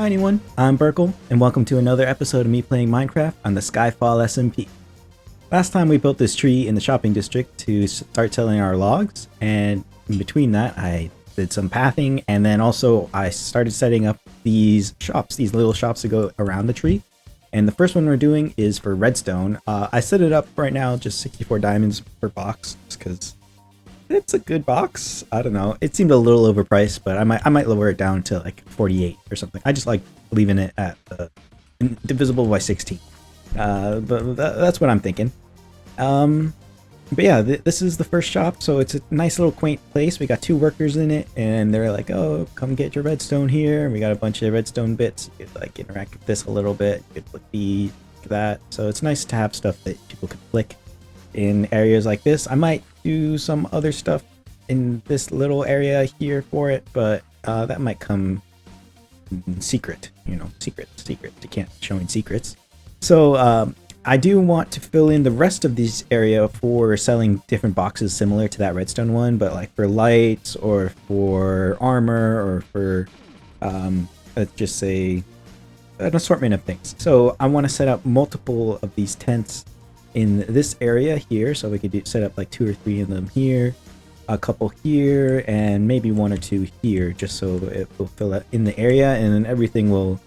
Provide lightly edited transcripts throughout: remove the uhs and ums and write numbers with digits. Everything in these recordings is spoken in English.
Hi anyone, I'm Berkle, and welcome to another episode of me playing Minecraft on the Skyfall SMP. Last time we built this tree in the shopping district to start selling our logs, and in between that I did some pathing, and then also I started setting up these shops, these little shops to go around the tree. And the first one we're doing is for redstone. I set it up right now just 64 diamonds per box, because it's a good box. I don't know. It seemed a little overpriced, but I might lower it down to like 48 or something. I just like leaving it at divisible by 16. But that's what I'm thinking. But yeah, this is the first shop, so it's a nice little quaint place. We got 2 workers in it, and they're like, "Oh, come get your redstone here." And we got a bunch of redstone bits. You could like interact with this a little bit. You could flick these, that. So it's nice to have stuff that people could flick in areas like this. I might do some other stuff in this little area here for it, but that might come in secret, you know, secret. You can't show any secrets. So I do want to fill in the rest of this area for selling different boxes similar to that redstone one, but like for lights or for armor or for let's just say an assortment of things. So I want to set up multiple of these tents in this area here, so we could set up like 2 or 3 of them here, a couple here, and maybe 1 or 2 here, just so it will fill out in the area and then everything will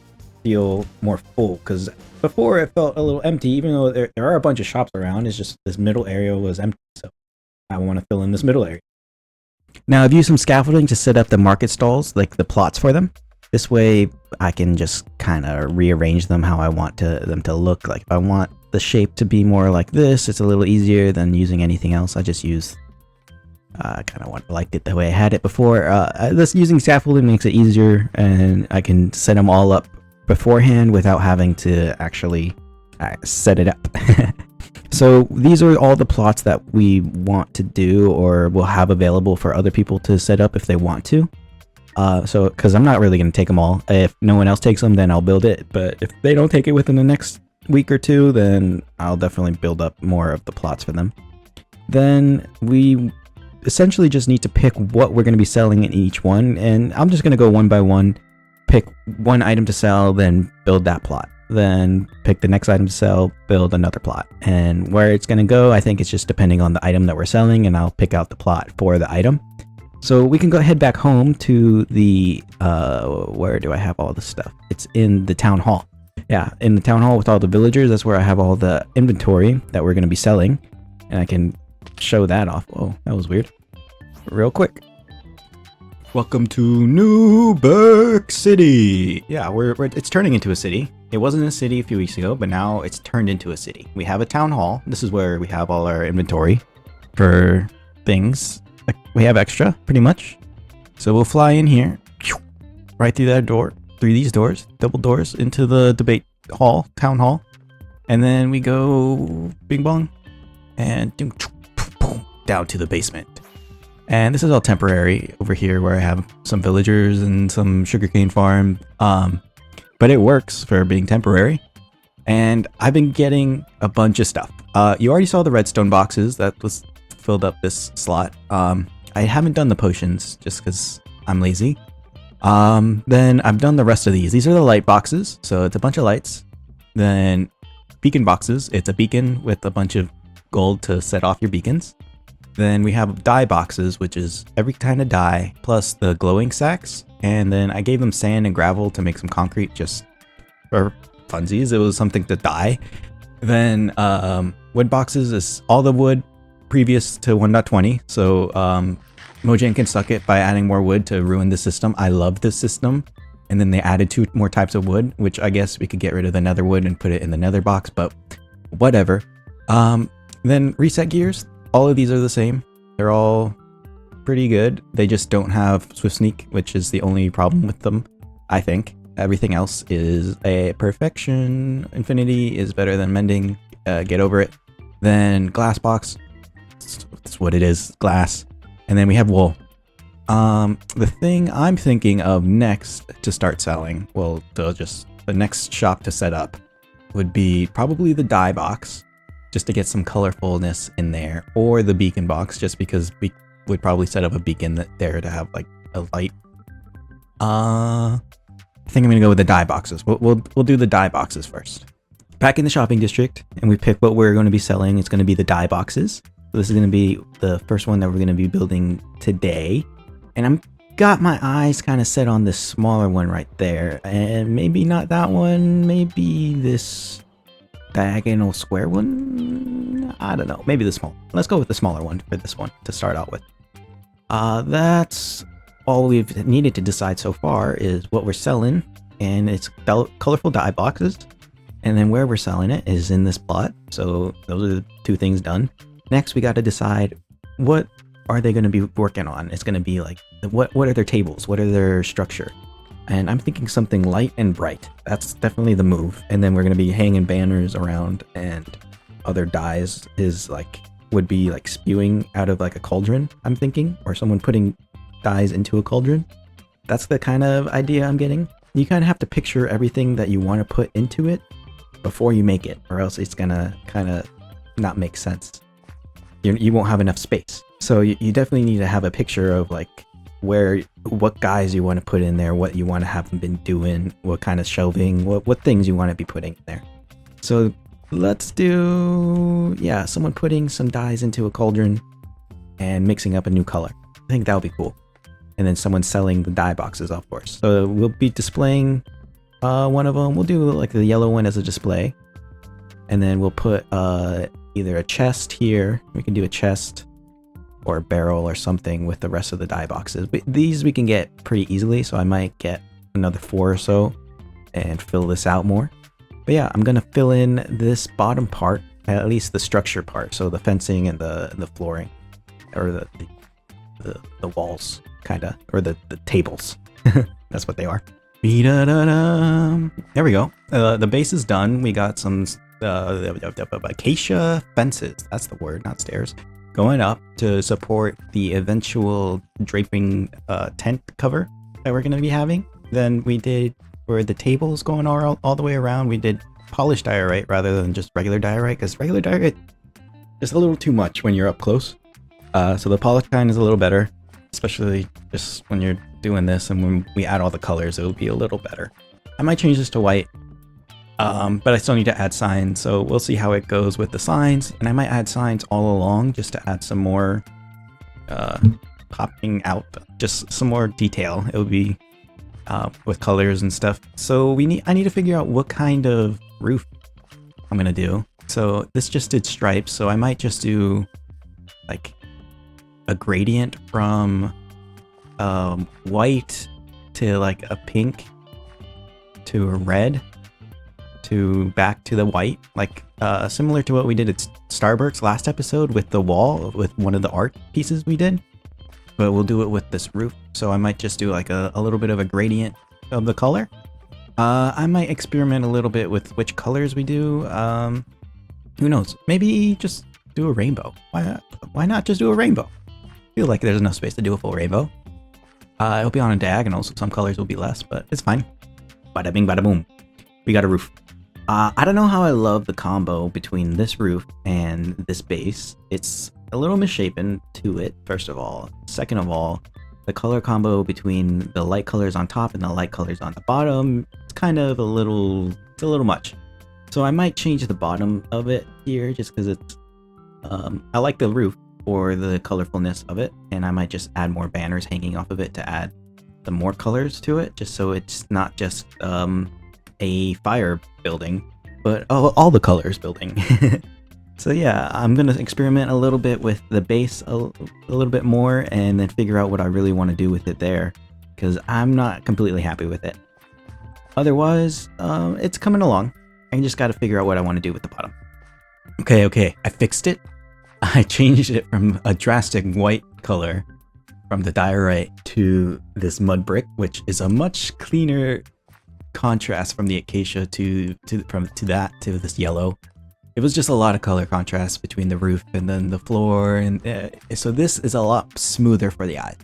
feel more full. Because before it felt a little empty, even though there are a bunch of shops around. It's just this middle area was empty, so I want to fill in this middle area. Now I've used some scaffolding to set up the market stalls, like the plots for them. This way I can just kind of rearrange them how I want them to look. Like if I want the shape to be more like this, it's a little easier than using anything else. I just use kind of liked it the way I had it before. This using scaffolding makes it easier, and I can set them all up beforehand without having to actually set it up. So these are all the plots that we want to do or will have available for other people to set up if they want to. So because I'm not really going to take them all. If no one else takes them, then I'll build it, but if they don't take it within the next week or 2, then I'll definitely build up more of the plots for them. Then we essentially just need to pick what we're going to be selling in each one, and I'm just going to go one by one, pick one item to sell, then build that plot, then pick the next item to sell, build another plot. And where it's going to go, I think it's just depending on the item that we're selling, and I'll pick out the plot for the item. So we can go head back home to the where do I have all the stuff? It's in the town hall. Yeah, in the town hall with all the villagers. That's where I have all the inventory that we're going to be selling, and I can show that off. Whoa, that was weird. Real quick. Welcome to New Berk City. Yeah, it's turning into a city. It wasn't a city a few weeks ago, but now it's turned into a city. We have a town hall. This is where we have all our inventory for things. We have extra, pretty much. So we'll fly in here, right through that door, through these doors, double doors into the debate hall, town hall, and then we go bing bong and down to the basement. And this is all temporary over here where I have some villagers and some sugarcane farm, but it works for being temporary. And I've been getting a bunch of stuff. You already saw the redstone boxes that was filled up this slot. I haven't done the potions just because I'm lazy. Then I've done the rest of these. These are the light boxes, so it's a bunch of lights. Then beacon boxes. It's a beacon with a bunch of gold to set off your beacons. Then we have dye boxes, which is every kind of dye, plus the glowing sacks. And then I gave them sand and gravel to make some concrete just for funsies. It was something to dye. Then wood boxes is all the wood previous to 1.20. So Mojang can suck it by adding more wood to ruin the system. I love this system. And then they added 2 more types of wood, which I guess we could get rid of the nether wood and put it in the nether box, but whatever. Then reset gears. All of these are the same. They're all pretty good. They just don't have Swift Sneak, which is the only problem with them, I think. Everything else is a perfection. Infinity is better than mending. Get over it. Then glass box. That's what it is. Glass. And then we have wool. The thing I'm thinking of next to start selling, well, the next shop to set up would be probably the dye box, just to get some colorfulness in there, or the beacon box, just because we would probably set up a beacon there to have like a light. I think I'm gonna go with the dye boxes. We'll do the dye boxes first. Back in the shopping district, and we pick what we're going to be selling. It's going to be the dye boxes. So this is going to be the first one that we're going to be building today. And I'm got my eyes kind of set on this smaller one right there, and maybe not that one. Maybe this diagonal square one. I don't know. Maybe the small. Let's go with the smaller one for this one to start out with. That's all we've needed to decide so far is what we're selling, and it's colorful dye boxes. And then where we're selling it is in this plot. So those are the two things done. Next, we got to decide what are they going to be working on. It's going to be like, what are their tables? What are their structure? And I'm thinking something light and bright. That's definitely the move. And then we're going to be hanging banners around, and other dyes would be like spewing out of like a cauldron, I'm thinking, or someone putting dyes into a cauldron. That's the kind of idea I'm getting. You kind of have to picture everything that you want to put into it before you make it, or else it's gonna kind of not make sense. You won't have enough space. So you definitely need to have a picture of like what guys you want to put in there, what you want to have them been doing, what kind of shelving, what things you want to be putting in there. So let's do, yeah, someone putting some dyes into a cauldron and mixing up a new color. I think that would be cool. And then someone selling the dye boxes, of course. So we'll be displaying one of them. We'll do like the yellow one as a display, and then we'll put either a chest here. We can do a chest or a barrel or something with the rest of the dye boxes. But these we can get pretty easily, so I might get another 4 or so and fill this out more. But yeah, I'm gonna fill in this bottom part, at least the structure part, so the fencing and the flooring, or the walls, kinda, or the tables. That's what they are. There we go. The base is done. We got some acacia fences. That's the word, not stairs. Going up to support the eventual draping tent cover that we're going to be having. Then we did, for the tables going all the way around, we did polished diorite rather than just regular diorite, because regular diorite is a little too much when you're up close. So the polished kind is a little better, especially just when you're doing this, and when we add all the colors, it'll be a little better. I might change this to white, but I still need to add signs, so we'll see how it goes with the signs. And I might add signs all along just to add some more popping out, just some more detail. It would be with colors and stuff. So I need to figure out what kind of roof I'm gonna do. So this just did stripes, so I might just do like a gradient from white to like a pink to a red to back to the white, like similar to what we did at Starburst last episode with the wall, with one of the art pieces we did. But we'll do it with this roof, so I might just do like a little bit of a gradient of the color. I might experiment a little bit with which colors we do. Who knows, maybe just do a rainbow. Why not just do a rainbow? I feel like there's enough space to do a full rainbow. It'll be on a diagonal, so some colors will be less, but it's fine. Bada bing, bada boom. We got a roof. I don't know how I love the combo between this roof and this base. It's a little misshapen to it, first of all. Second of all, the color combo between the light colors on top and the light colors on the bottom, it's kind of a little much. So I might change the bottom of it here just because it's, I like the roof for the colorfulness of it, and I might just add more banners hanging off of it to add some more colors to it, just so it's not just a fire building, but all the colors building. So yeah, I'm gonna experiment a little bit with the base a little bit more, and then figure out what I really want to do with it there, because I'm not completely happy with it. Otherwise, it's coming along. I just got to figure out what I want to do with the bottom. Okay, I fixed it. I changed it from a drastic white color from the diorite to this mud brick, which is a much cleaner contrast from the acacia to this yellow. It was just a lot of color contrast between the roof and then the floor, and so this is a lot smoother for the eye,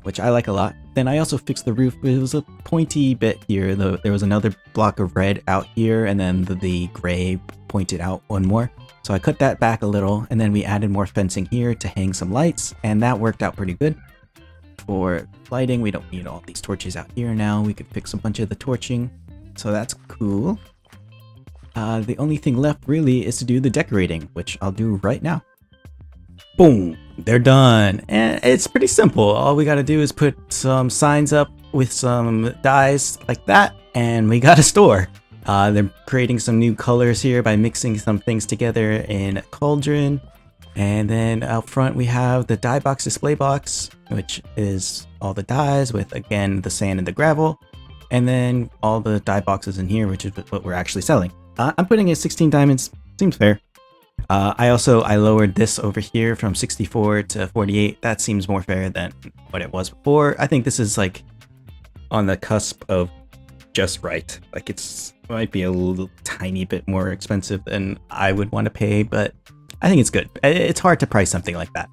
which I like a lot. Then I also fixed the roof. It was a pointy bit here. There was another block of red out here, and then the gray pointed out one more. So I cut that back a little, and then we added more fencing here to hang some lights, and that worked out pretty good. for lighting. We don't need all these torches out here now. We could fix a bunch of the torching, so that's cool. The only thing left really is to do the decorating, which I'll do right now. Boom, they're done. And it's pretty simple. All we gotta do is put some signs up with some dyes like that, and we got a store. They're creating some new colors here by mixing some things together in a cauldron. And then out front we have the dye box display box, which is all the dyes with, again, the sand and the gravel. And then all the dye boxes in here, which is what we're actually selling. I'm putting in 16 diamonds. Seems fair. I lowered this over here from 64 to 48. That seems more fair than what it was before. I think this is like on the cusp of just right. Like it might be a little tiny bit more expensive than I would want to pay, but I think it's good. It's hard to price something like that.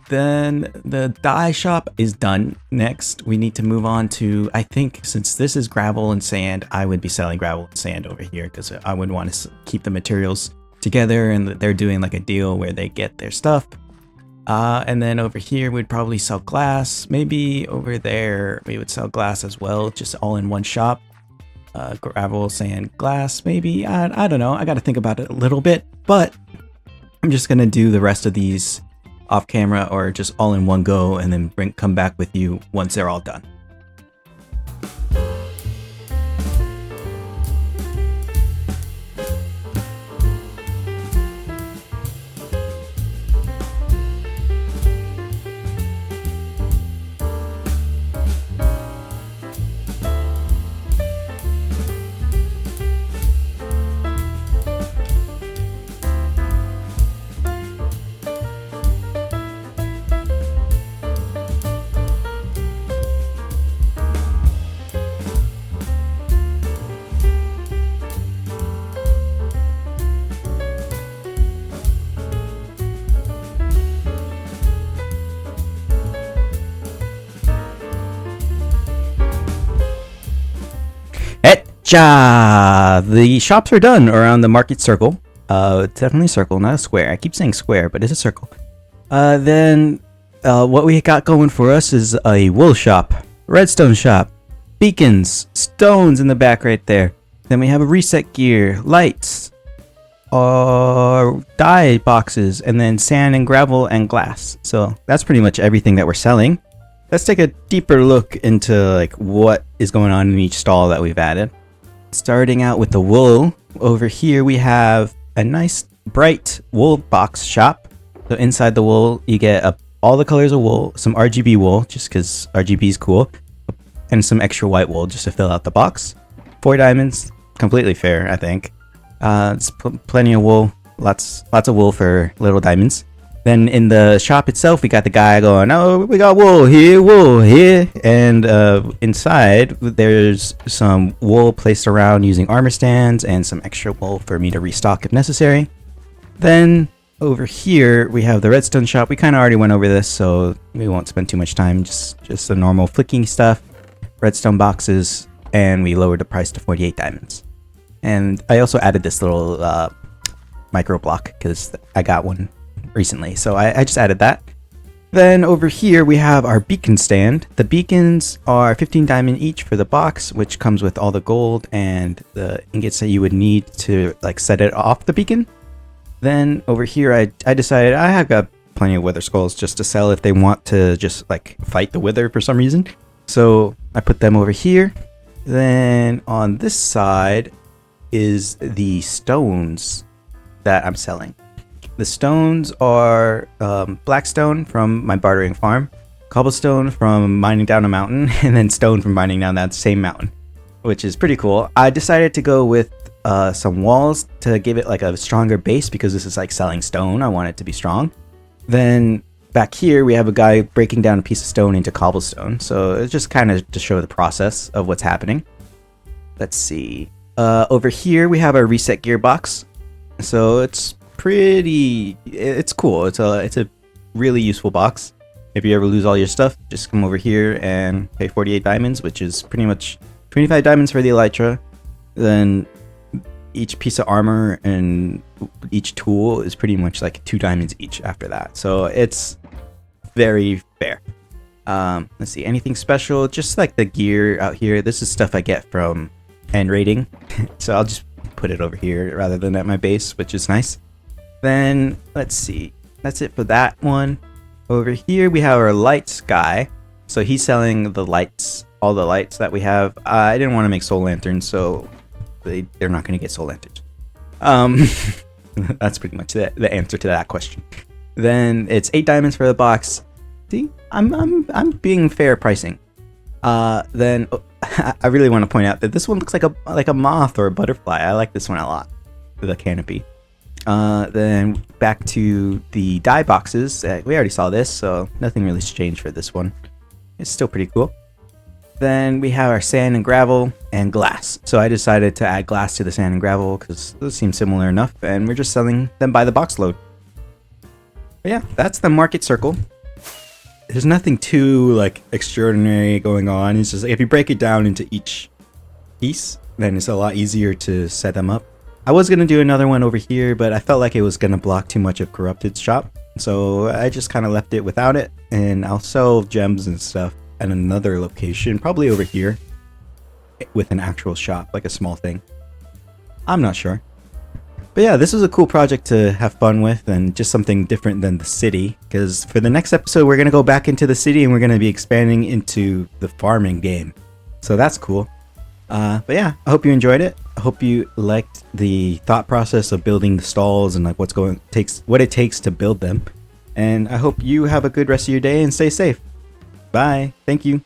Then the dye shop is done. Next, we need to move on to, I think since this is gravel and sand, I would be selling gravel and sand over here because I would want to keep the materials together, and they're doing like a deal where they get their stuff. And then over here, we'd probably sell glass. Maybe over there, we would sell glass as well, just all in one shop. Gravel, sand, glass, maybe. I don't know. I got to think about it a little bit, but I'm just going to do the rest of these off camera or just all in one go, and then come back with you once they're all done. The shops are done around the Markey Circle. It's definitely a circle, not a square. I keep saying square, but it's a circle. Then what we got going for us is a wool shop, redstone shop, beacons, stones in the back right there. Then we have a reset gear, lights, dye boxes, and then sand and gravel and glass. So that's pretty much everything that we're selling. Let's take a deeper look into like what is going on in each stall that we've added. Starting out with the wool, over here we have a nice bright wool box shop. So inside the wool you get all the colors of wool, some RGB wool just because RGB is cool, and some extra white wool just to fill out the box. 4 diamonds, completely fair, I think. It's plenty of wool, lots of wool for little diamonds. Then in the shop itself, we got the guy going, oh, we got wool here, and inside there's some wool placed around using armor stands and some extra wool for me to restock if necessary. Then over here we have the redstone shop. We kind of already went over this, so we won't spend too much time. Just the normal flicking stuff, redstone boxes, and we lowered the price to 48 diamonds. And I also added this little micro block because I got one recently, so I just added that. Then over here we have our beacon stand. The beacons are 15 diamond each for the box, which comes with all the gold and the ingots that you would need to like set it off the beacon. Then over here I decided I have got plenty of wither skulls just to sell if they want to just like fight the wither for some reason, so I put them over here. Then on this side is the stones that I'm selling. The stones are blackstone from my bartering farm, cobblestone from mining down a mountain, and then stone from mining down that same mountain, which is pretty cool. I decided to go with some walls to give it like a stronger base because this is like selling stone. I want it to be strong. Then back here we have a guy breaking down a piece of stone into cobblestone, so it's just kind of to show the process of what's happening. Let's see. Over here we have a reset gearbox, so it's cool. It's a really useful box. If you ever lose all your stuff, just come over here and pay 48 diamonds, which is pretty much 25 diamonds for the elytra. Then each piece of armor and each tool is pretty much like 2 diamonds each after that. So it's very fair. Let's see, anything special? Just like the gear out here. This is stuff I get from end rating. So I'll just put it over here rather than at my base, which is nice. Then let's see, that's it for that one. Over here we have our lights guy. So he's selling the lights, all the lights that we have. I didn't want to make soul lanterns, so they're not going to get soul lanterns. That's pretty much the answer to that question. Then it's 8 diamonds for the box. See, I'm being fair pricing. Then I really want to point out that this one looks like a moth or a butterfly. I like this one a lot, the canopy. Then back to the dye boxes. We already saw this, so nothing really changed for this one. It's still pretty cool. Then we have our sand and gravel and glass. So I decided to add glass to the sand and gravel because those seem similar enough, and we're just selling them by the box load. But yeah, that's the Markey Circle. There's nothing too like extraordinary going on. It's just like, if you break it down into each piece, then it's a lot easier to set them up. I was gonna do another one over here, but I felt like it was gonna block too much of Corrupted's shop, so I just kind of left it without it. And I'll sell gems and stuff at another location, probably over here, with an actual shop, like a small thing. I'm not sure. But yeah, this was a cool project to have fun with, and just something different than the city, because for the next episode we're going to go back into the city and we're going to be expanding into the farming game. So that's cool. But yeah, I hope you enjoyed it. I hope you liked the thought process of building the stalls and like what it takes to build them. And I hope you have a good rest of your day and stay safe. Bye. Thank you.